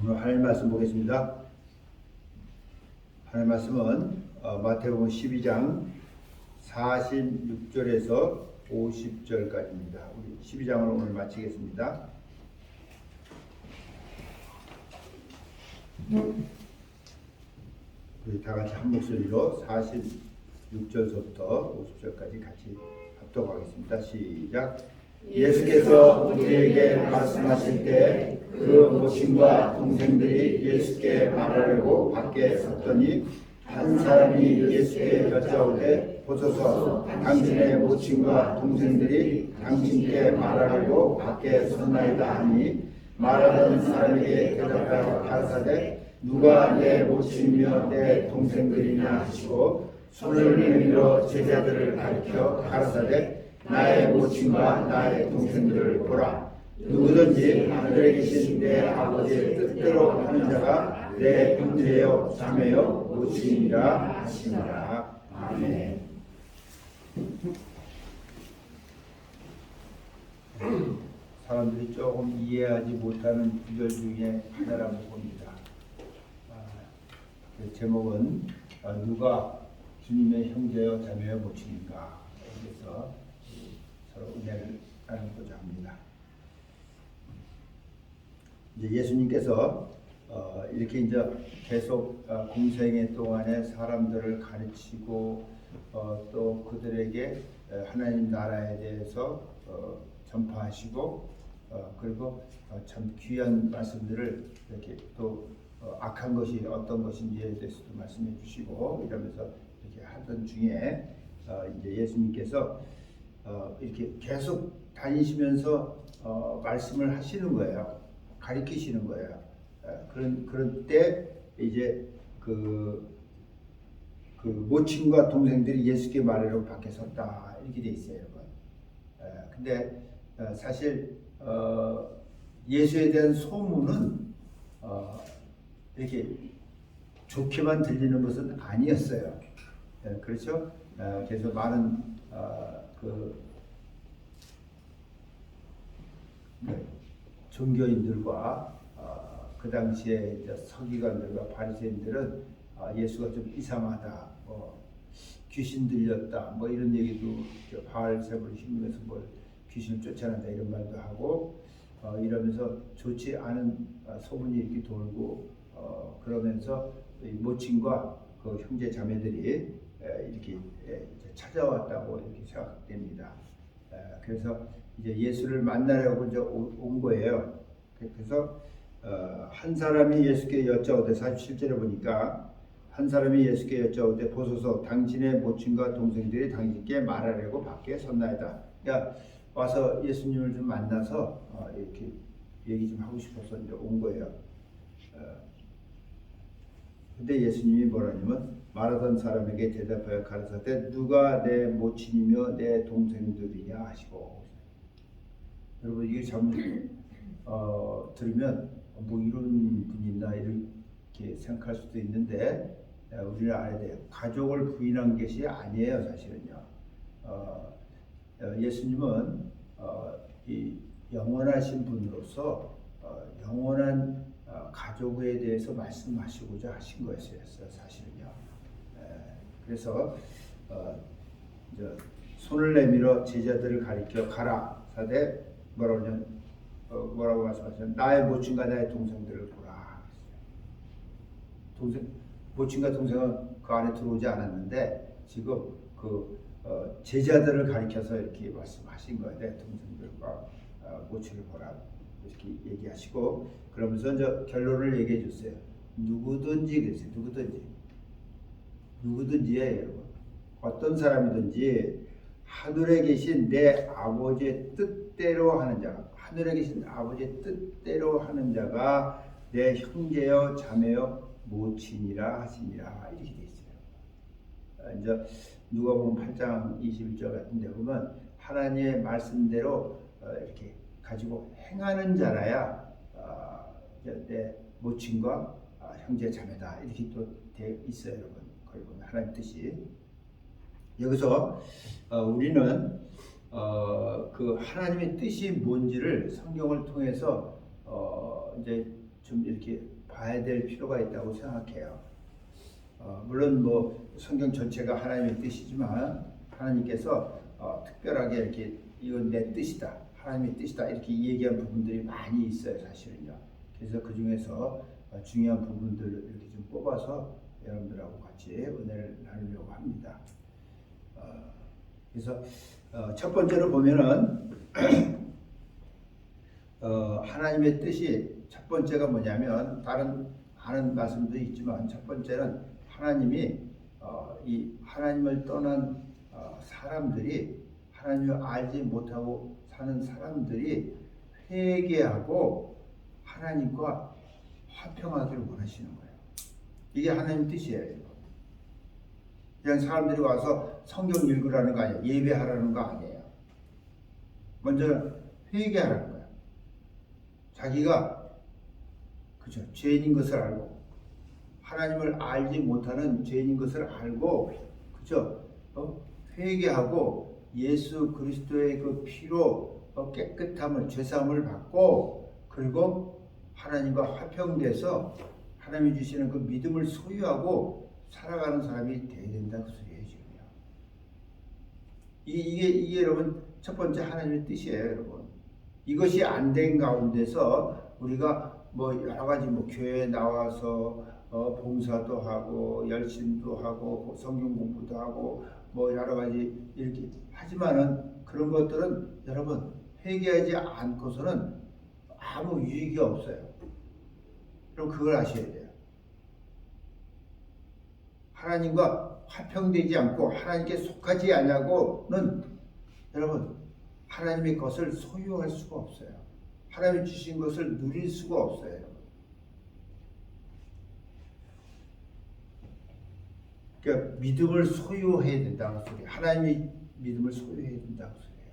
오늘 하나님 말씀 보겠습니다. 하나님 말씀은 마태복음 12장 46절에서 50절까지입니다. 우리 12장을 오늘 마치겠습니다. 우리 다 같이 한 목소리로 46절부터 50절까지 같이 합독하겠습니다. 시작. 예수께서 우리에게 말씀하실 때 그 모친과 동생들이 예수께 말하려고 밖에 섰더니 한 사람이 예수께 여짜오되 보소서 당신의 모친과 동생들이 당신께 말하려고 밖에 섰나이다 하니 말하는 사람에게 대답하여 가라사대 누가 내 모친이며 내 동생들이냐 하시고 손을 내밀어 제자들을 가리켜 가라사대 나의 모친과 나의 동생들을 보라. 누구든지 하늘에 계신 내 아버지의 뜻대로 하는 자가 내 형제여 자매여 모친이라 하시니라. 아멘. 사람들이 조금 이해하지 못하는 구절 중에 하나라고 봅니다. 그 제목은 누가 주님의 형제여 자매여 모친인가. 그래서 서로 은혜를 나누고자 합니다. 이제 예수님께서 이렇게 이제 계속 공생애 동안에 사람들을 가르치고 또 그들에게 하나님 나라에 대해서 전파하시고 그리고 참 귀한 말씀들을 이렇게 또 악한 것이 어떤 것인지에 대해서도 말씀해 주시고 이러면서 이렇게 하던 중에 이제 예수님께서 이렇게 계속 다니시면서 말씀을 하시는 거예요. 가리키시는 거예요. 그런 때 이제 그 모친과 동생들이 예수께 말하려고 밖에 섰다 이렇게 돼 있어요. 근데 사실 예수에 대한 소문은 이렇게 좋게만 들리는 것은 아니었어요. 그렇죠? 그래서 많은 종교인들과 그 당시에 이제 서기관들과 바리새인들은 예수가 좀 이상하다, 귀신 들렸다, 이런 얘기도 바알세불을 힘으로서 귀신을 쫓아낸다 이런 말도 하고 이러면서 좋지 않은 소문이 이렇게 돌고 그러면서 모친과 그 형제 자매들이 이렇게 찾아왔다고 이렇게 생각됩니다. 그래서 이제 예수를 만나려고 이제 온 거예요. 그래서 한 사람이 예수께 여짜오되 47절에 보니까 한 사람이 예수께 여짜오되 보소서 당신의 모친과 동생들이 당신께 말하려고 밖에 섰나이다. 그러니까 와서 예수님을 좀 만나서 이렇게 얘기 좀 하고 싶어서 이제 온 거예요. 근데 예수님이 뭐라냐면 말하던 사람에게 대답하여 가라사대 누가 내 모친이며 내 동생들이냐 하시고. 여러분 이게 참 들으면 이런 분이 있나 이렇게 생각할 수도 있는데 우리는 알아야 돼요. 가족을 부인한 것이 아니에요. 사실은요. 예수님은 이 영원하신 분으로서 영원한 가족에 대해서 말씀하시고자 하신 것이었어요. 사실은요. 그래서 이제 손을 내밀어 제자들을 가리켜 가라 사대 뭐라고 말씀하셨냐면 나의 모친과 나의 동생들을 보라. 모친과 동생은 그 안에 들어오지 않았는데 지금 제자들을 가리켜서 이렇게 말씀하신 거예요. 내 동생들과 모친을 보라 이렇게 얘기하시고 그러면서 이제 결론을 얘기해 줬어요. 누구든지 그랬어요. 누구든지예요, 여러분. 어떤 사람이든지 하늘에 계신 내 아버지의 뜻대로 하는 자가 하늘에 계신 아버지의 뜻대로 하는 자가 내 형제여 자매여 모친이라 하시니라 이렇게 돼 있어요. 이제 누가복음 8장 21절 같은 데 보면 하나님의 말씀대로 이렇게 가지고 행하는 자라야 내 모친과 형제 자매다 이렇게 또 되어 있어요. 여러분 거기 보면 하나님 뜻이 여기서 우리는 그 하나님의 뜻이 뭔지를 성경을 통해서 이제 좀 이렇게 봐야 될 필요가 있다고 생각해요. 물론 뭐 성경 전체가 하나님의 뜻이지만 하나님께서 특별하게 이렇게 이건 내 뜻이다, 하나님의 뜻이다 이렇게 얘기한 부분들이 많이 있어요, 사실은요. 그래서 그 중에서 중요한 부분들을 이렇게 좀 뽑아서 여러분들하고 같이 은혜를 나누려고 합니다. 그래서 첫 번째로 보면은 하나님의 뜻이 첫 번째가 뭐냐면 다른 하는 말씀도 있지만 첫 번째는 하나님이 이 하나님을 떠난 사람들이 하나님을 알지 못하고 사는 사람들이 회개하고 하나님과 화평하기를 원하시는 거예요. 이게 하나님 뜻이에요. 그냥 사람들이 와서 성경 읽으라는 거 아니에요. 예배하라는 거 아니에요. 먼저 회개하라는 거예요. 자기가 그죠, 죄인인 것을 알고 하나님을 알지 못하는 죄인인 것을 알고 그죠, 회개하고 예수 그리스도의 그 피로 깨끗함을 죄사함을 받고 그리고 하나님과 화평돼서 하나님이 주시는 그 믿음을 소유하고 살아가는 사람이 되어야 된다고 소리예요, 지금요. 이게 여러분 첫 번째 하나님의 뜻이에요, 여러분. 이것이 안 된 가운데서 우리가 뭐 여러 가지 뭐 교회에 나와서 봉사도 하고 열심도 하고 성경 공부도 하고 뭐 여러 가지 이렇게 하지만은 그런 것들은 여러분 회개하지 않고서는 아무 유익이 없어요. 그럼 그걸 아셔야 돼요. 하나님과 화평되지 않고 하나님께 속하지 않냐고는 여러분 하나님의 것을 소유할 수가 없어요. 하나님이 주신 것을 누릴 수가 없어요. 그러니까 믿음을 소유해야 된다는 소리예요. 하나님이 믿음을 소유해야 된다는 소리예요.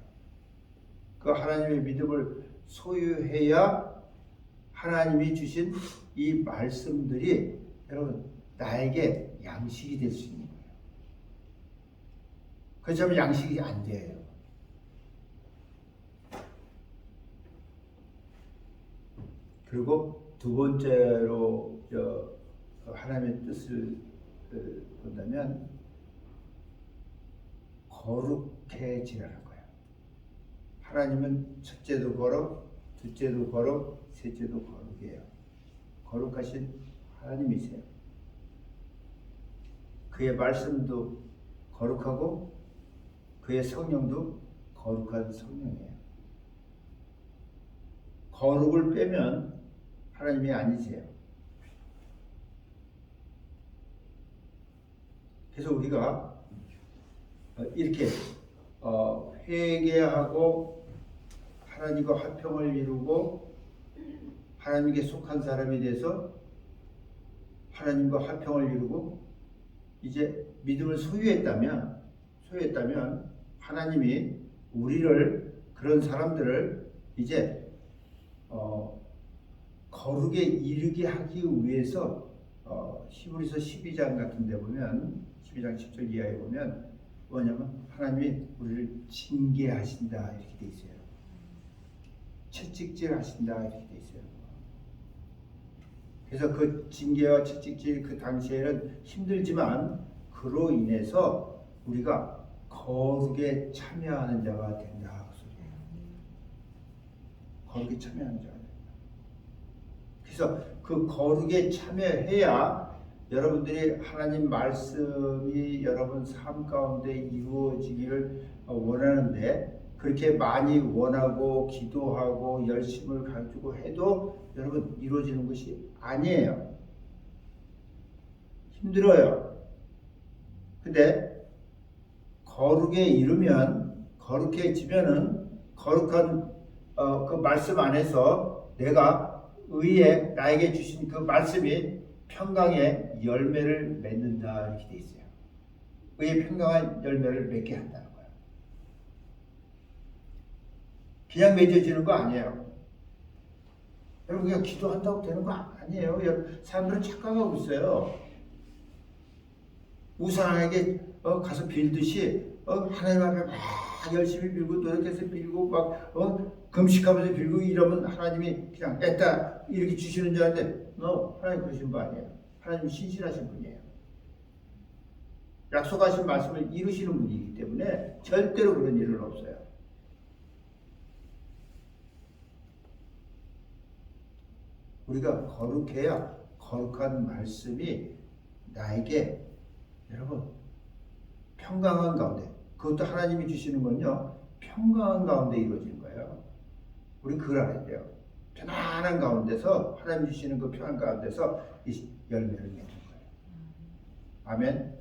그 하나님의 믿음을 소유해야 하나님이 주신 이 말씀들이 여러분 나에게 양식이 될 수 있는 거예요. 그렇지만 양식이 안 돼요. 그리고 두 번째로 하나님의 뜻을 본다면 거룩해지라는 거예요. 하나님은 첫째도 거룩, 둘째도 거룩, 셋째도 거룩이에요. 거룩하신 하나님이세요. 그의 말씀도 거룩하고 그의 성령도 거룩한 성령이에요. 거룩을 빼면 하나님이 아니세요. 그래서 우리가 이렇게 회개하고 하나님과 화평을 이루고 하나님께 속한 사람이 돼서 하나님과 화평을 이루고 이제 믿음을 소유했다면 하나님이 우리를 그런 사람들을 이제 거룩에 이르게 하기 위해서 히브리서 12장 같은 데 보면 12장 10절 이하에 보면 뭐냐면 하나님이 우리를 징계하신다 이렇게 돼 있어요. 채찍질 하신다 이렇게 돼 있어요. 그래서 그 징계와 채찍질 그 당시에는 힘들지만 그로 인해서 우리가 거룩에 참여하는 자가 된다 그 소리예요. 거룩에 참여하는 자가 된다. 그래서 그 거룩에 참여해야 여러분들이 하나님 말씀이 여러분 삶 가운데 이루어지기를 원하는데 그렇게 많이 원하고 기도하고 열심을 가지고 해도 여러분 이루어지는 것이 아니에요. 힘들어요. 근데 거룩에 이르면 거룩해지면은 거룩한 그 말씀 안에서 내가 의에 나에게 주신 그 말씀이 평강의 열매를 맺는다 이렇게 돼 있어요. 의의 평강한 열매를 맺게 한다는 거예요. 그냥 맺어지는 거 아니에요. 여러분 그냥 기도한다고 되는 거 아니에요. 사람들은 착각하고 있어요. 우상에게 가서 빌듯이 하나님 앞에 막 열심히 빌고 노력해서 빌고 막 금식하면서 빌고 이러면 하나님이 그냥 애따 이렇게 주시는 줄 아는데 하나님 그러신 분 아니에요. 하나님 신실하신 분이에요. 약속하신 말씀을 이루시는 분이기 때문에 절대로 그런 일은 없어요. 우리가 거룩해야 거룩한 말씀이 나에게 여러분 평강한 가운데, 그것도 하나님이 주시는 건요 평강한 가운데 이루어지는 거예요. 우리 그걸 알아야 돼요. 편안한 가운데서 하나님 주시는 그 평안 가운데서 이 열매를 맺는 거예요. 아멘.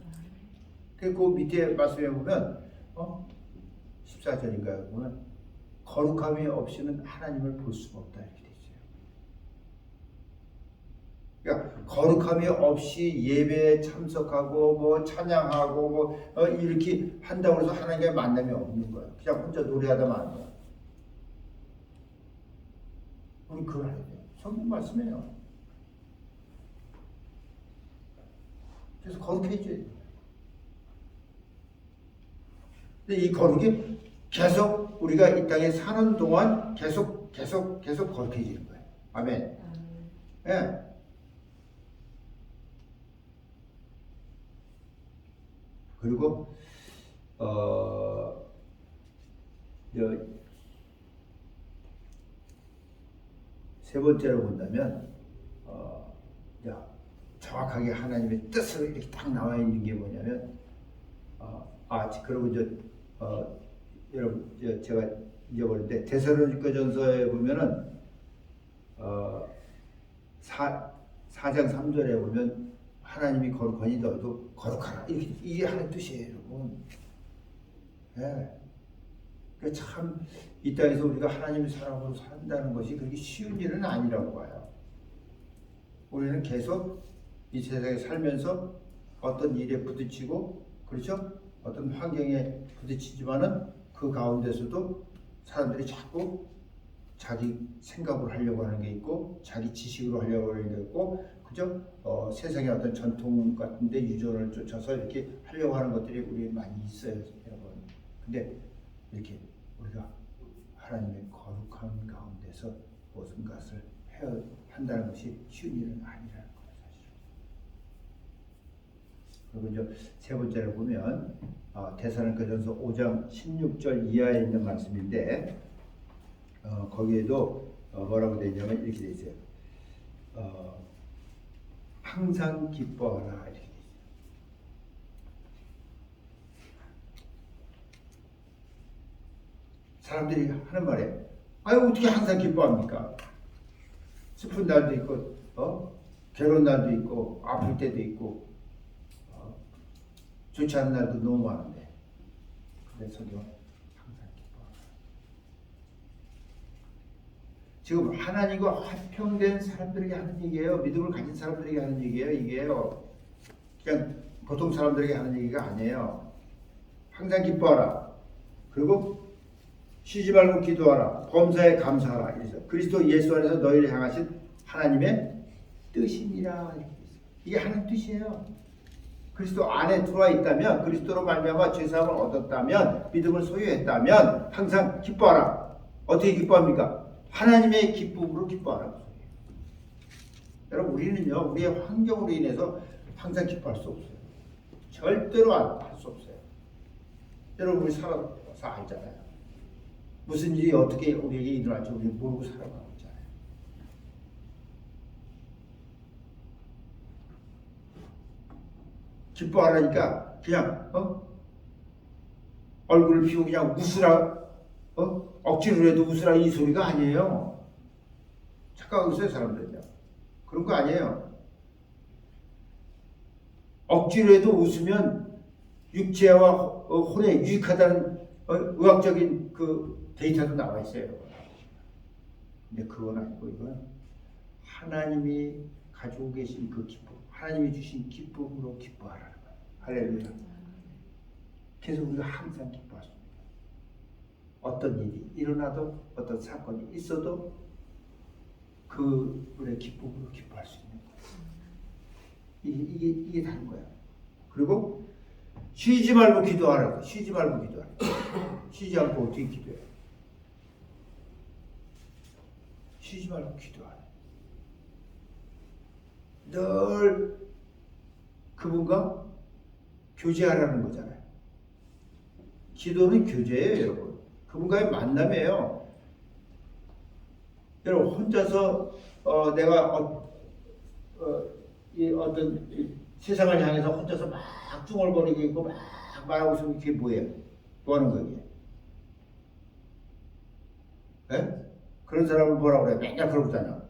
그 밑에 말씀에 보면 14절인가요? 보면 거룩함이 없이는 하나님을 볼 수가 없다 이렇게 돼 있어요. 그러니까 거룩함이 없이 예배에 참석하고 뭐 찬양하고 뭐 이렇게 한다고 해서 하나님과의 만남이 없는 거예요. 그냥 혼자 노래하다 마는 거예요. 우리 그걸 알아야 돼요. 성경 말씀이에요. 그래서 거룩해져야 돼요. 근데 이 거룩이 계속 우리가 이 땅에 사는 동안 계속 거룩해지는 거예요. 아멘. 예. 그리고 세 번째로 본다면 정확하게 하나님의 뜻으로 이렇게 딱 나와 있는 게 뭐냐면 그리고 여러분 제가 잊어버렸는데 데살로니가전서에 보면은 4장 3절에 보면 하나님이 거룩하니 너도 거룩하라 이게 하나님 뜻이에요, 여러분. 네. 참 이 땅에서 우리가 하나님의 사람으로 산다는 것이 그렇게 쉬운 일은 아니라고 봐요. 우리는 계속 이 세상에 살면서 어떤 일에 부딪히고 그렇죠? 어떤 환경에 부딪히지만은 그 가운데서도 사람들이 자꾸 자기 생각으로 하려고 하는 게 있고 자기 지식으로 하려고 하는 게 있고 그죠? 세상의 어떤 전통 같은데 유전을 쫓아서 이렇게 하려고 하는 것들이 우리 많이 있어요, 여러분. 근데 이렇게 우리가 하나님의 거룩한 가운데서 무슨 것을 해야 한다는 것이 쉬운 일은 아니라는 거예요, 사실. 그리고 이제 세 번째로 보면 데살로니가전서 5장 16절 이하에 있는 말씀인데 거기에도 뭐라고 되어 있냐면 이렇게 되어 있어요. 항상 기뻐하라 이렇게 되어 있어요. 사람들이 하는 말에 어떻게 항상 기뻐합니까? 슬픈 날도 있고 괴로운 날도 있고 아플 때도 있고 좋지 않은 날도 너무 많은데 그래서 항상 기뻐하라. 지금 하나님과 화평된 사람들에게 하는 얘기예요. 믿음을 가진 사람들에게 하는 얘기예요. 이게요. 그냥 보통 사람들에게 하는 얘기가 아니에요. 항상 기뻐하라. 그리고 쉬지 말고 기도하라. 범사에 감사하라. 이래서 그리스도 예수 안에서 너희를 향하신 하나님의 뜻이니라. 이게 하나님 뜻이에요. 그리스도 안에 들어와 있다면, 그리스도로 말미암아 죄사함을 얻었다면, 믿음을 소유했다면 항상 기뻐하라. 어떻게 기뻐합니까? 하나님의 기쁨으로 기뻐하라. 여러분, 우리는요, 우리의 환경으로 인해서 항상 기뻐할 수 없어요. 절대로 할 수 없어요. 여러분, 우리 살아서 알잖아요. 무슨 일이 어떻게 우리에게 일어날지 우리 모르고 살아가고 있잖아요. 기뻐하라니까 그냥 얼굴을 피우고 그냥 웃으라 억지로 해도 웃으라 이 소리가 아니에요. 착각하고 있어요, 사람들은요. 그런 거 아니에요. 억지로 해도 웃으면 육체와 혼에 유익하다는 의학적인 그 데이터도 나와 있어요. 근데 그건 아니고 이건 하나님이 가지고 계신 그 기쁨, 하나님이 주신 기쁨으로 기뻐하라는 거예요. 할렐루야. 그래서 우리가 항상 기뻐할 수 있습니다. 어떤 일이 일어나도 어떤 사건이 있어도 그 우리의 기쁨으로 기뻐할 수 있는 거예요. 이게 다른 거예요. 그리고 쉬지 말고 기도하라. 쉬지 말고 기도하라. 쉬지 않고 어떻게 기도해? 쉬지 말고 기도하라. 늘 그분과 교제하라는 거잖아요. 기도는 교제예요, 여러분. 그분과의 만남이에요. 여러분 혼자서 내가 이 어떤 세상을 향해서 혼자서 막 중얼거리고 있고 막 말하고 있으면 그게 뭐예요? 뭐 하는 거예요? 예? 그런 사람을 뭐라 그래요? 맨날 그러고 다녀.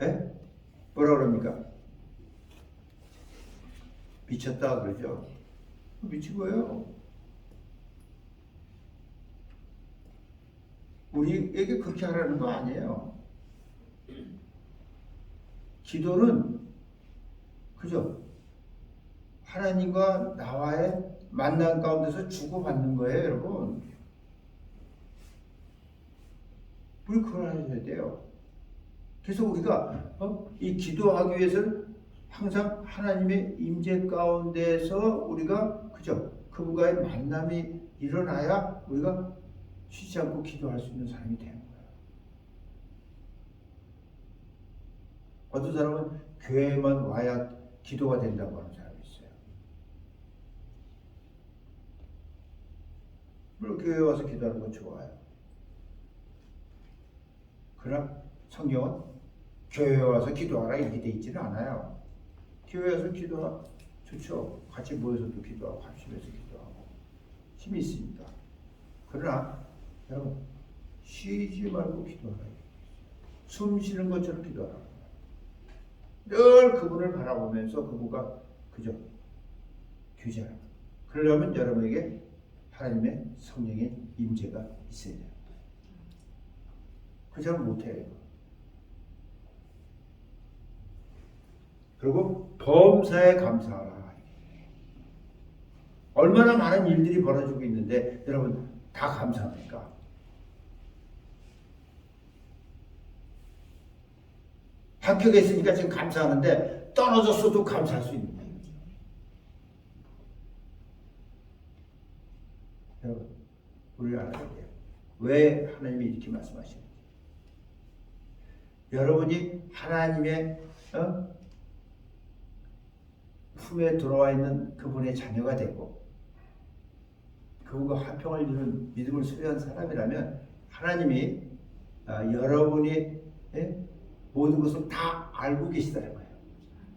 예? 뭐라 그럽니까? 미쳤다 그러죠. 미친 거예요. 우리에게 그렇게 하라는 거 아니에요. 기도는 그죠? 하나님과 나와의 만남 가운데서 주고받는 거예요, 여러분. 우리 그걸 하셔야 돼요. 그래서 우리가 이 기도하기 위해서는 항상 하나님의 임재 가운데서 우리가 그죠? 그분과의 만남이 일어나야 우리가 쉬지 않고 기도할 수 있는 사람이 되는 거예요. 어떤 사람은 교회에만 와야 기도가 된다고 하는 사람이 있어요. 물론 교회에 와서 기도하는 건 좋아요. 그러나 성경은 교회에 와서 기도하라 이렇게 돼 있지는 않아요. 교회에 와서 기도하 좋죠. 같이 모여서도 기도하고 합심해서 기도하고 힘이 있으니까. 그러나 여러분 쉬지 말고 기도하라. 숨 쉬는 것처럼 기도하라. 늘 그분을 바라보면서 그분과 그저 교제하라. 그러려면 여러분에게 하나님의 성령의 임재가 있어야 돼요. 그 잘 못해요. 그리고 범사에 감사하라. 얼마나 많은 일들이 벌어지고 있는데 여러분 다 감사합니까? 합격에 있으니까 지금 감사하는데 떨어졌어도 감사할 수 있는 거예요. 여러분 우리 알아야 돼요. 왜 하나님이 이렇게 말씀하시는지. 여러분이 하나님의 품에 들어와 있는 그분의 자녀가 되고 그분과 화평을 이루는 믿음을 소유한 사람이라면 하나님이 여러분이 모든 것을 다 알고 계시다는 거예요.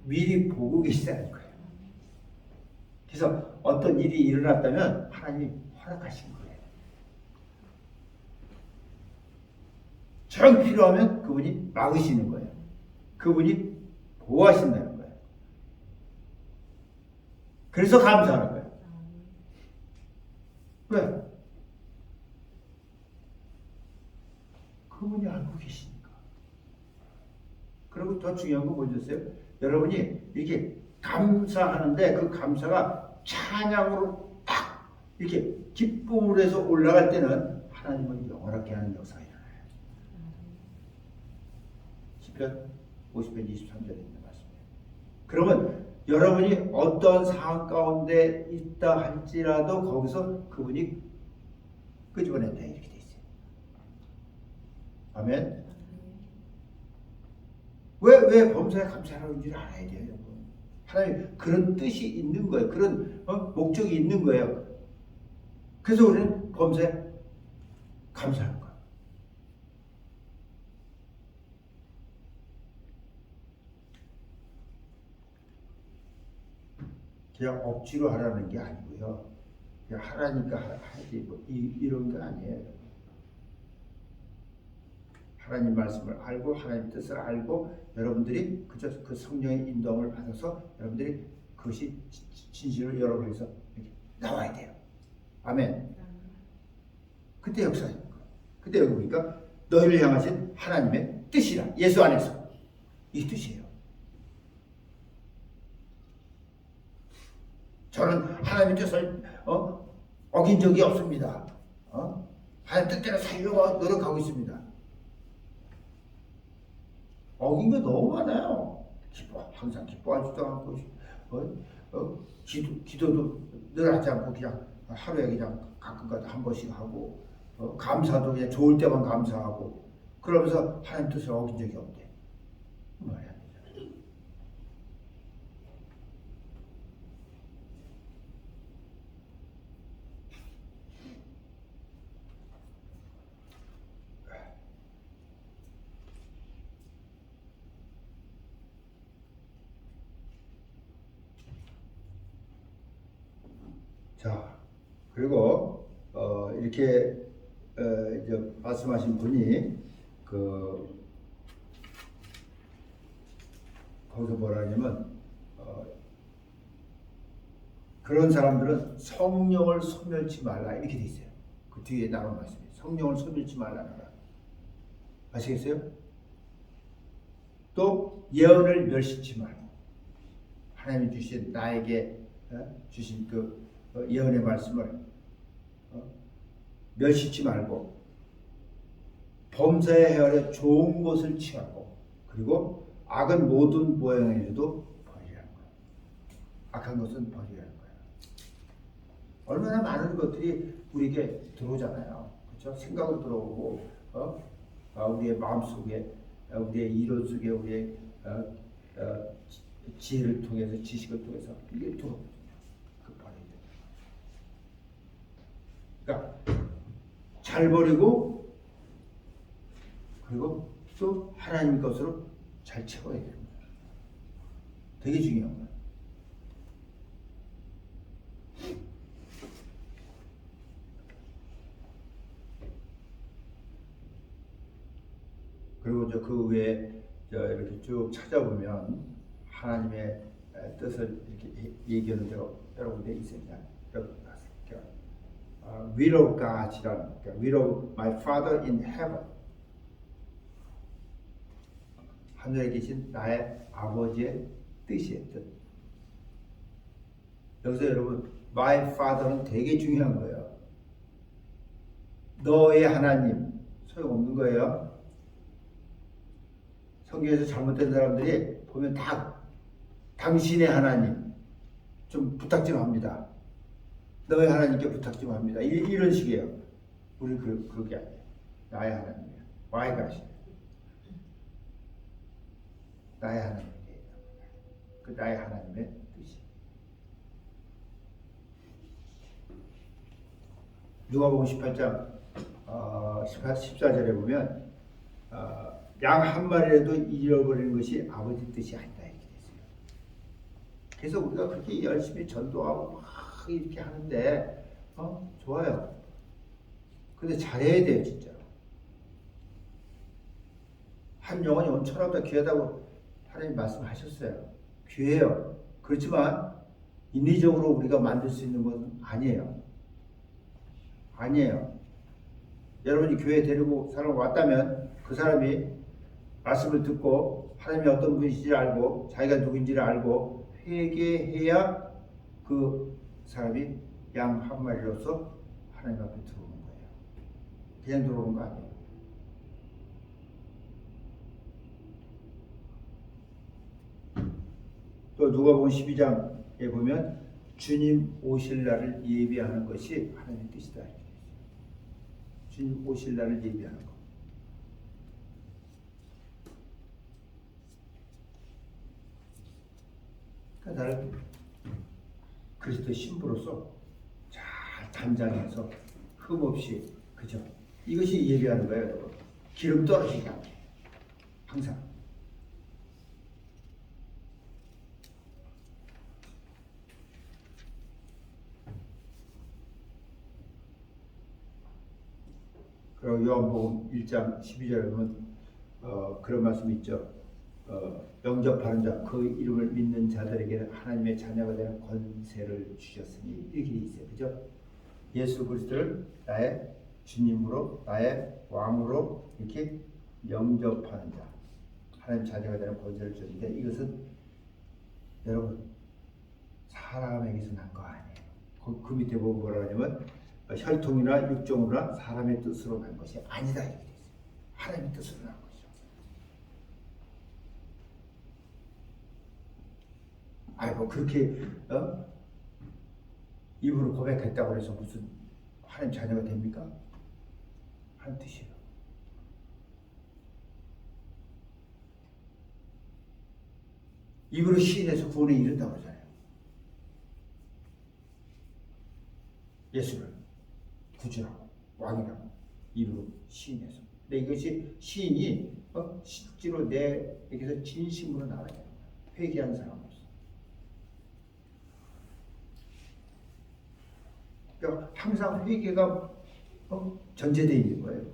미리 보고 계시다는 거예요. 그래서 어떤 일이 일어났다면 하나님이 허락하신 거예요. 정 필요하면 그분이 막으시는 거예요. 그분이 보호하신다는 거예요. 그래서 감사하는 거예요. 왜? 그분이 알고 계시니까. 그리고 더 중요한 건 뭐였어요? 여러분이 이렇게 감사하는데 그 감사가 찬양으로 딱 이렇게 기쁨으로 해서 올라갈 때는 하나님은 영원하게 하는 역사가 일어나요. 시편 50편 23절에 있는 말씀이에요. 그러면 여러분이 어떤 상황 가운데 있다 할지라도 거기서 그분이 끄집어낸다 이렇게 돼 있어요. 아멘. 왜 범사에 감사하는지를 알아야 돼요, 여러분. 하나님 그런 뜻이 있는 거예요. 그런 목적이 있는 거예요. 그래서 우리는 범사에 감사하는 거예요. 그냥 억지로 하라는 게 아니고요. 그냥 하라니까 하지 뭐 이런 게 아니에요. 하나님 말씀을 알고 하나님 뜻을 알고 여러분들이 그저 그 성령의 인도함을 받아서 여러분들이 그것이 진실을 여러분에서 이렇게 나와야 돼요. 아멘. 그때 역사인 거예요. 그때 여기 보니까 너희를 향하신 하나님의 뜻이라 예수 안에서 이 뜻이에요. 저는 하나님의 뜻을 어긴 적이 없습니다. 하나님 뜻대로 살려고 노력하고 있습니다. 어긴 게 너무 많아요. 항상 기뻐하지도 않고 기도도 늘 하지 않고 그냥 하루에 그냥 가끔가다 한 번씩 하고 감사도 그냥 좋을 때만 감사하고 그러면서 하나님 뜻을 어긴 적이 없대. 말이 안 되잖아. 자, 그리고 이렇게 이제 말씀하신 분이 거기서 뭐라 하냐면 그런 사람들은 성령을 소멸치 말라 이렇게 돼 있어요. 그 뒤에 나온 말씀이 성령을 소멸치 말라는 거야. 아시겠어요? 또 예언을 멸시치 말고 하나님이 주신 나에게 주신 그 예언의 말씀을 멸시치 말고 범사의 헤아려 좋은 것을 취하고 그리고 악은 모든 모양에도 버리라는 거예요. 악한 것은 버리라는 거예요. 얼마나 많은 것들이 우리에게 들어오잖아요. 그렇죠? 생각으로 들어오고 우리의 마음속에 우리의 이론 속에 우리의 지혜를 통해서 지식을 통해서 이게 들어오거든요. 그 버려야 돼요. 그러니까 잘 버리고 그리고 또 하나님 것으로 잘 채워야 되는 거예요. 되게 중요한 거예요. 그리고 그 외에 이렇게 쭉 찾아보면 하나님의 뜻을 이렇게 얘기하는 데가 여러 군데 있습니다. will of God이라는 will of my Father in heaven 하늘에 계신 나의 아버지의 뜻이에요. 뜻. 여기서 여러분 my Father는 되게 중요한 거예요. 너의 하나님 소용없는 거예요. 성경에서 잘못된 사람들이 보면 다 당신의 하나님 좀 부탁 좀 합니다. 너의 하나님께 부탁 좀 합니다. 이런 식이에요. 우리 그렇게 아니에요. 나의 하나님이에요. My God. 나의 하나님이에요. 그 나의 하나님의 뜻이. 누가복음 18장 14절에 보면 양 한 마리라도 잃어버리는 것이 아버지 뜻이 아니다 이렇게 됐어요. 그래서 우리가 그렇게 열심히 전도하고 막 이렇게 하는데 좋아요. 근데 잘해야 돼요 진짜로. 한 영혼이 온천하보다 귀하다고 하나님 말씀하셨어요. 귀해요. 그렇지만 인위적으로 우리가 만들 수 있는 것은 아니에요. 아니에요. 여러분이 교회에 데리고 사람 왔다면 그 사람이 말씀을 듣고 하나님이 어떤 분이신지 알고 자기가 누구인지를 알고 회개해야 그 사람이 양 한 마리로서 하나님 앞에 들어오는 거예요. 그냥 들어오는 거 아니에요. 또 누가복음 12장에 보면 주님 오실 날을 예비하는 것이 하나님의 뜻이다. 주님 오실 날을 예비하는 것. 그러니까 나를 그리스도의 신부로서 잘 단장해서 흠없이 그죠? 이것이 예비하는 거예요, 여러분. 기름 떨어지지 않게 항상. 그리고 요한복음 1장 12절에 보면 그런 말씀이 있죠. 영접하는 자, 그 이름을 믿는 자들에게는 하나님의 자녀가 되는 권세를 주셨으니 이렇게 있어요. 그죠? 예수 그리스도를 나의 주님으로 나의 왕으로 이렇게 영접하는 자, 하나님 자녀가 되는 권세를 주는데 이것은 여러분 사람에게서 난 거 아니에요. 그 밑에 보면 뭐라 하냐면 혈통이나 육종이나 사람의 뜻으로 난 것이 아니다 이렇게 돼 있어요. 하나님의 뜻으로 난 것이죠. 아이고 그렇게 입으로 고백했다고 해서 무슨 하나님 자녀가 됩니까? 하는 뜻이에요. 입으로 시인해서 구원에 이른다고 하잖아요. 예수를 구주라고 왕이라고 입으로 시인해서. 근데 이것이 시인이 실제로 내에게서 진심으로 나와야 돼요. 회개한 사람으로서. 그러니까 항상 회개가 전제되어 있는 거예요.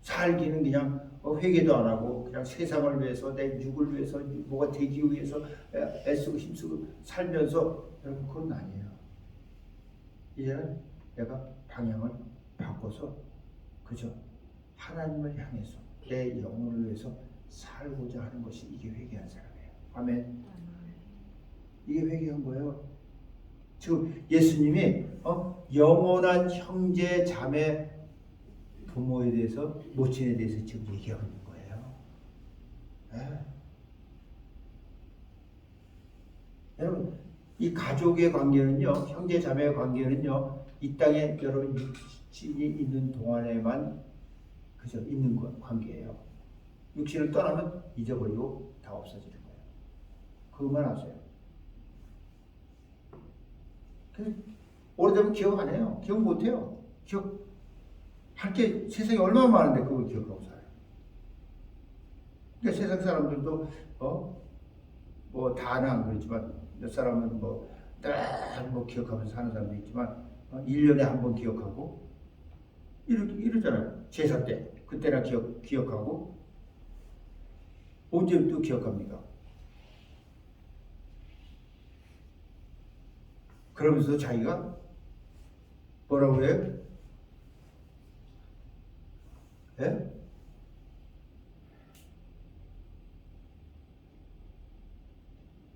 살기는 그냥 회개도 안 하고 그냥 세상을 위해서 내 육을 위해서 뭐가 되기 위해서 애쓰고 힘쓰고 살면서 여러분 그건 아니에요. 이제는 내가 방향을 바꿔서 그저 하나님을 향해서 내 영혼을 위해서 살고자 하는 것이 이게 회개한 사람이에요. 아멘. 이게 회개한 거예요. 지금 예수님이 영원한 형제 자매 부모에 대해서 모친에 대해서 지금 얘기하고 있는 거예요. 네. 여러분 이 가족의 관계는요, 형제 자매의 관계는요, 이 땅에 여러분 육신이 있는 동안에만 그저 있는 관계예요. 육신을 떠나면 잊어버리고 다 없어지는 거예요. 그것만 아세요. 오래되면 기억 안 해요. 기억 못 해요. 할 게 세상에 얼마나 많은데 그걸 기억하고 살아요. 그러니까 세상 사람들도 뭐 다는 안 그렇지만 몇 사람은 늘 기억하면서 사는 사람도 있지만 1년에 한 번 기억하고 이러잖아요. 제사 때 그때나 기억하고 언제 또 기억합니까? 그러면서 자기가 뭐라고 해요? 예?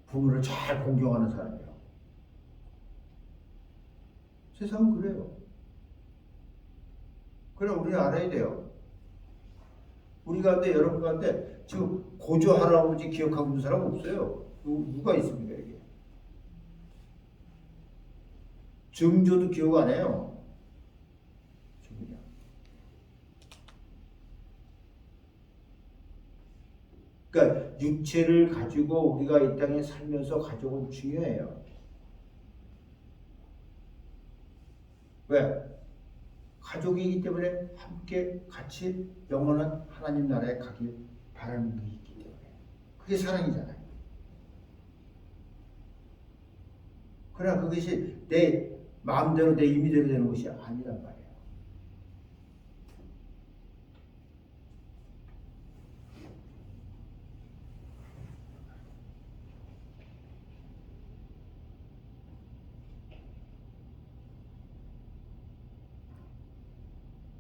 부모를 잘 공경하는 사람이에요. 세상은 그래요. 그럼 우리는 알아야 돼요. 우리 가운데 여러분 가운데 지금 고조 할아버지 기억하고 있는 사람 없어요. 누가 있습니까 여기? 증조도 기억 안 해요. 그러니까 육체를 가지고 우리가 이 땅에 살면서 가족은 중요해요. 왜? 가족이기 때문에 함께 같이 영원한 하나님 나라에 가길 바라는 게 있기 때문에 그게 사랑이잖아요. 그러나 그것이 내 마음대로 내 임의대로 되는 것이 아니란 말이에요.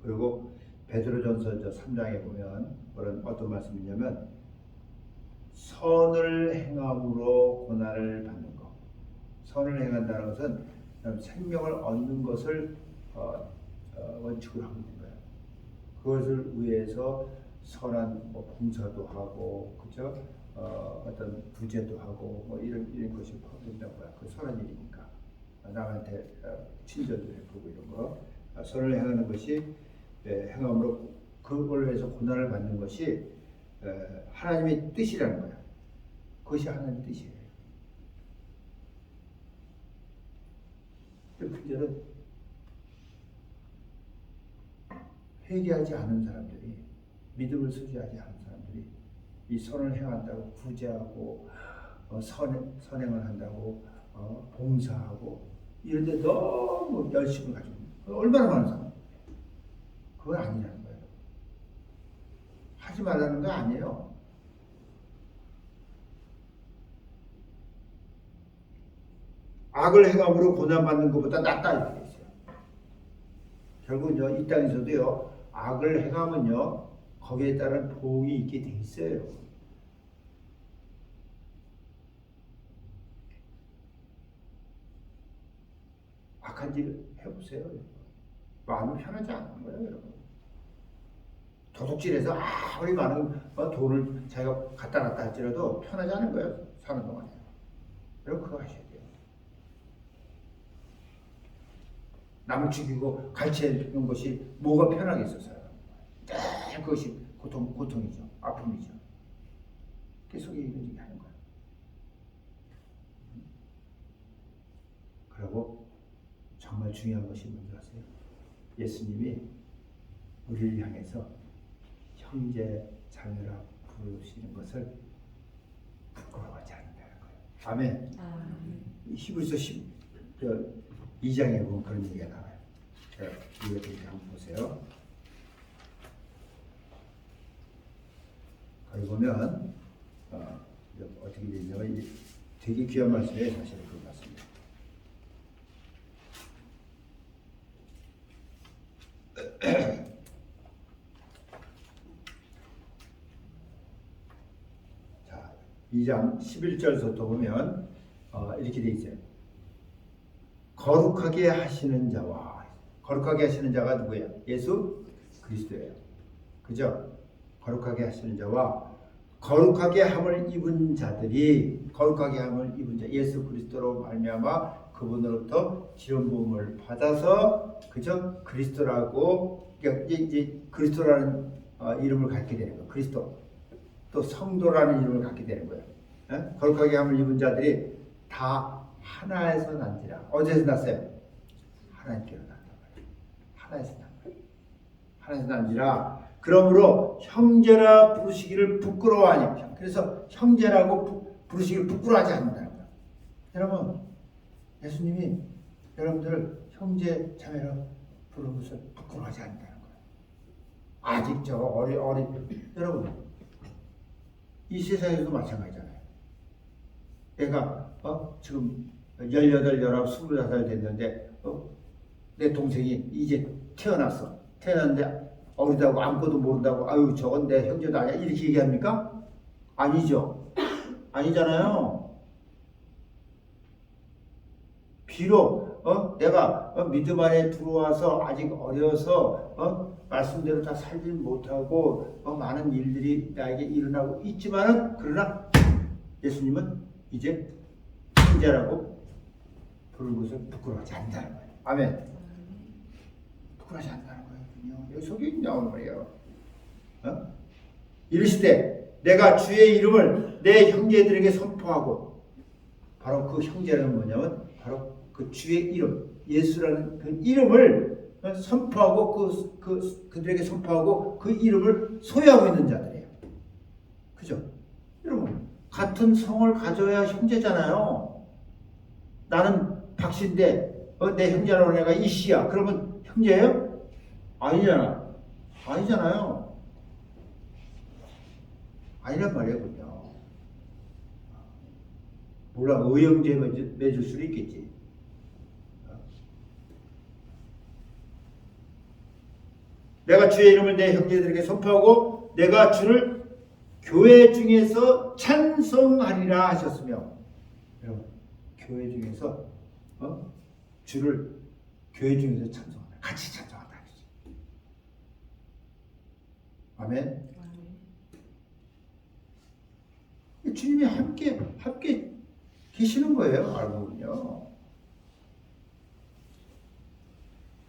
그리고 베드로전서 3장에 보면 어떤 말씀이냐면 선을 행함으로 고난을 받는 것. 선을 행한다는 것은 생명을 얻는 것을 원칙으로 하고 있는 거예요. 그것을 위해서 선한 봉사도 하고, 그죠? 어떤 부재도 하고, 이런 것이 포함된다고 봐요. 그 선한 일이니까. 남한테 친절도 베푸고 이런 거. 선을 행하는 것이 행함으로 그걸 위해서 고난을 받는 것이 하나님의 뜻이라는 거예요. 그것이 하나님의 뜻이에요. 문제는 회개하지 않은 사람들이, 믿음을 소지하지 않은 사람들이 이 선을 행한다고 구제하고 선행을 한다고 봉사하고 이런데 너무 열심을 가지고 얼마나 많은 사람. 그건 아니라는 거예요. 하지 말라는 거 아니에요. 악을 행함으로 고난받는 것보다 낫다 이렇게 있어요. 결국은요, 이 땅에서도요, 악을 행하면요, 거기에 따른 보응이 있게 돼 있어요. 악한 짓 해보세요. 마음이 편하지 않은 거예요, 여러분. 도둑질해서 아무리 많은 돈을 자기가 갖다 놨다 할지라도 편하지 않은 거예요. 사는 동안에. 여러분 그거 하셔야 돼요. 남을 죽이고 갈취하는 것이 뭐가 편하겠어요. 그것이 고통이죠. 아픔이죠. 계속 이런 얘기 하는 거예요. 그리고 정말 중요한 것이 뭔지 아세요? 예수님이 우리를 향해서 형제 자매라 부르시는 것을 부끄러워하지 않는다는 거예요. 아멘. 히브리서 2장에 보면 그런 얘기가 나와요. 제가 이거 한번 보세요. 거기 보면 어떻게 되냐면 되게 귀한 말씀이에요. 사실은 그런 말씀입니다. 자, 2장 11절부터 보면 이렇게 돼 있어요. 거룩하게 하시는 자와, 거룩하게 하시는 자가 누구예요? 예수 그리스도예요. 그죠? 거룩하게 하시는 자와 거룩하게 함을 입은 자들이, 거룩하게 함을 입은 자, 예수 그리스도로 말미암아 그분으로부터 지원 부음을 받아서, 그죠? 그리스도라고, 이제 그리스도라는 이름을 갖게 되는 거예요. 그리스도, 또 성도라는 이름을 갖게 되는 거예요. 에? 거룩하게 함을 입은 자들이 다 하나에서 난지라. 어디에서 났어요? 하나님께로 났단 말이에요. 하나에서 난 거예요. 하나에서 난지라. 그러므로 형제라 부르시기를 부끄러워하니, 그래서 형제라고 부르시기를 부끄러워하지 않는다는 거예요. 여러분, 예수님이 여러분들을 형제 자매라 부르는 것을 부끄러워하지 않는다는 거예요. 아직 저 여러분, 이 세상에서도 마찬가지잖아요. 내가 지금 18, 19, 25살 됐는데 내 동생이 이제 태어났는데 어리다고 아무것도 모른다고, 아유 저건 내 형제도 아니야, 이렇게 얘기합니까? 아니죠. 아니잖아요. 비록 내가 믿음 안에 들어와서 아직 어려서 말씀대로 다 살지 못하고 많은 일들이 나에게 일어나고 있지만은, 그러나 예수님은 이제 형제라고 부르는 것을 부끄러워하지 않는다는 거예요. 아멘. 부끄러워하지 않는다는 거예요. 여기 속에 나오는 거예요. 이르시되 내가 주의 이름을 내 형제들에게 선포하고, 바로 그 형제라는 뭐냐면 바로 그 주의 이름, 예수라는 그 이름을 선포하고 그들에게 선포하고 그 이름을 소유하고 있는 자들이에요. 그죠? 여러분, 같은 성을 가져야 형제잖아요. 나는 박씨인데 내 형제라고 내가 이씨야. 그러면 형제예요? 아니잖아요. 아니란 말이에요, 그냥. 몰라, 의형제 맺을 수도 있겠지. 내가 주의 이름을 내 형제들에게 선포하고 내가 주를 교회 중에서 찬송하리라 하셨으며, 여러분, 교회 중에서 주를 교회 중에서 찬송하라, 같이 찬송한다. 아멘. 주님이 함께 계시는 거예요. 알고 보면요.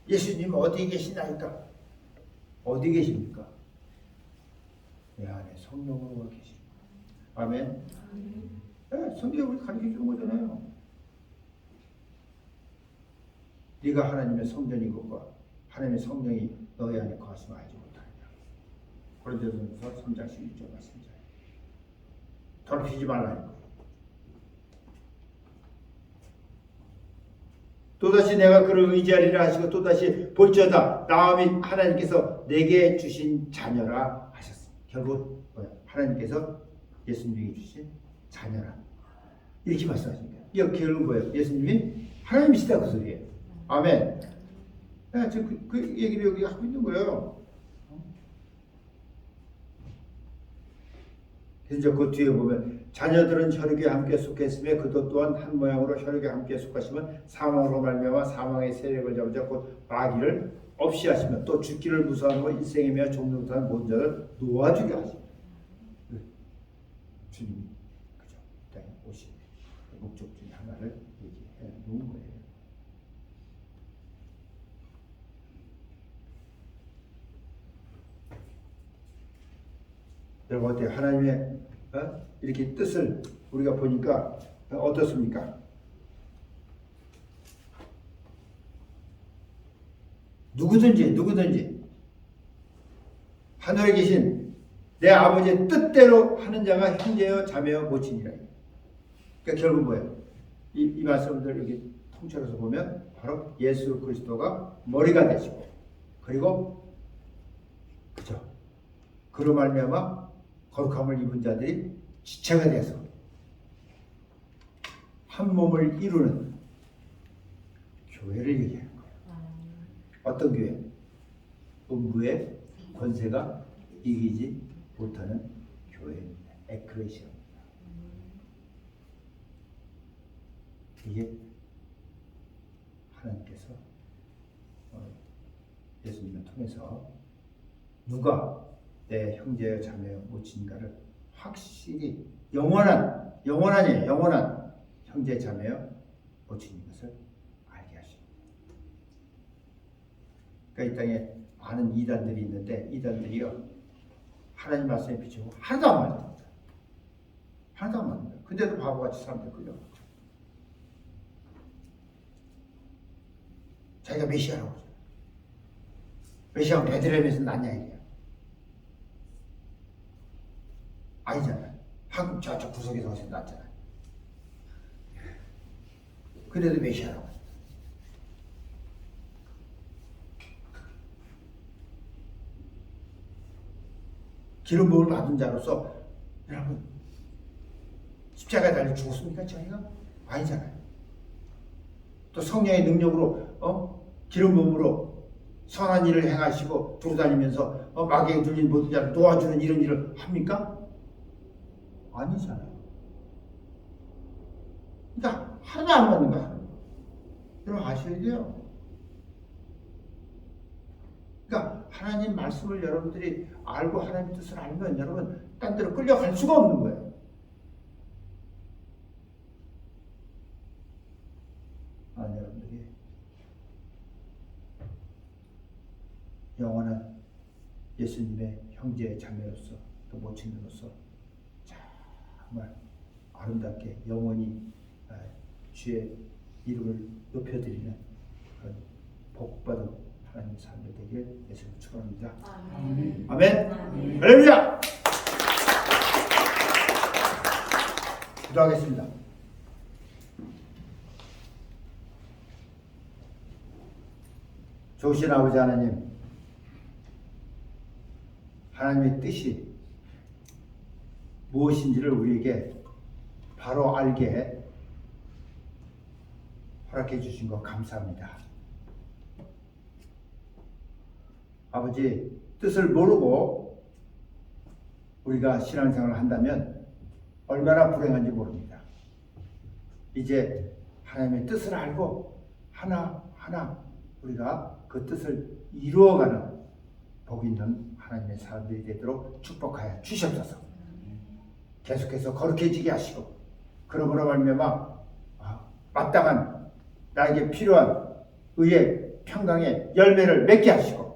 예수님 어디 계시나이까? 어디 계십니까? 내 안에 성령으로 계십니다. 아멘. 네, 성경이 우리 가르쳐 주는 거잖아요. 네가 하나님의 성전이고 하나님의 성령이 너희 안에 거하시면 알지 못하느냐. 고린도전서 3장 11절 말씀이죠. 더럽히지 말라는 거예요. 또다시 내가 그를 의지하리라 하시고 또다시 볼지어다 나음이 하나님께서 내게 주신 자녀라 하셨습니다. 결국 하나님께서 예수님에게 주신 자녀라 이렇게 말씀하십니다. 이 결국은 뭐예요? 예수님이 하나님이시다 그 소리예요. 아멘. 네, 지금 그 얘기를 여기 하고 있는 거예요. 그래서 그 뒤에 보면 자녀들은 혈육에 함께 속했으며 그도 또한 한 모양으로 혈육에 함께 속하시면 사망으로 말미암아 사망의 세력을 잡으자 곧 마귀를 없이 하시며 또 죽기를 무서워하고 일생이며 종로 못하는 모든 자를 놓아주게 하시며 주님이 그죠? 이 땅에 오신 목적 중에 하나를 얘기해 놓은 거예요. 여러분 어때요? 하나님의 이렇게 뜻을 우리가 보니까 어떻습니까? 누구든지 하늘에 계신 내 아버지의 뜻대로 하는 자가 형제여 자매여 모친이라. 그러니까 결국 뭐예요? 이 말씀들 이렇게 통째로서 보면 바로 예수 그리스도가 머리가 되시고 그리고 그죠? 그로 말미암아 거룩함을 입은 자들이 지체가 돼서 한 몸을 이루는 교회를 얘기하는 거예요. 어떤 교회? 음부의 권세가 이기지 못하는 교회입니다. 에클레시아입니다. 이게 하나님께서 예수님을 통해서 누가 내 형제여 자매여 모친가를 확실히 영원한 형제 자매여 모친인 것을 알게 하십니다. 그러니까 이 땅에 많은 이단들이 있는데 이단들이요 하나님 말씀에 비추고 하나도 안 맞습니다. 하나도 안 맞습니다. 근데도 바보같이 사람들 끌려가죠. 자기가 메시아라고 하죠. 메시아가 베들레헴에서 났냐 이게요. 아니잖아요. 한국 저쪽 구석에서 어디서 났잖아요. 그래도 메시아라고 합니다. 기름 부음을 받은 자로서 여러분 십자가에 달려 죽었습니까? 저희가? 아니잖아요. 또 성령의 능력으로 기름 부음으로 선한 일을 행하시고 돌아다니면서 마귀에 들린 모든 자를 도와주는 이런 일을 합니까? 아니잖아요. 그러니까 하나도 안 맞는 거야. 여러분 아셔야 돼요. 그러니까 하나님 말씀을 여러분들이 알고 하나님의 뜻을 알면 여러분 딴 데로 끌려갈 수가 없는 거예요. 여러분들이 영원한 예수님의 형제 자매로서 또 모친으로서 정말 아름답게 영원히 주의 이름을 높여드리는 그런 복받은 하나님의 삶이 되길 예수님 축원합니다. 아멘. 아멘. 할렐루야. 기도하겠습니다. 좋으신 아버지 하나님, 하나님의 뜻이 무엇인지를 우리에게 바로 알게 허락해 주신 것 감사합니다. 아버지, 뜻을 모르고 우리가 신앙생활을 한다면 얼마나 불행한지 모릅니다. 이제 하나님의 뜻을 알고 하나하나 우리가 그 뜻을 이루어가는 복 있는 하나님의 사람들이 되도록 축복하여 주시옵소서. 계속해서 거룩해지게 하시고 그러므로 말미암아 마땅한 나에게 필요한 의의 평강의 열매를 맺게 하시고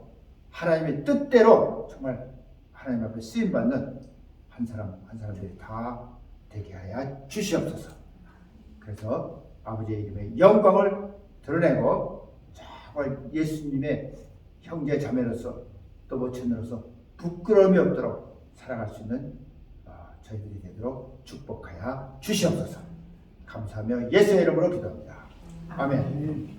하나님의 뜻대로 정말 하나님 앞에 쓰임받는 한 사람 한 사람들이 다 되게 하여 주시옵소서. 그래서 아버지의 이름의 영광을 드러내고 정말 예수님의 형제 자매로서 또 모친으로서 부끄러움이 없도록 살아갈 수 있는 저희들이 되도록 축복하여 주시옵소서. 감사하며 예수의 이름으로 기도합니다. 아멘.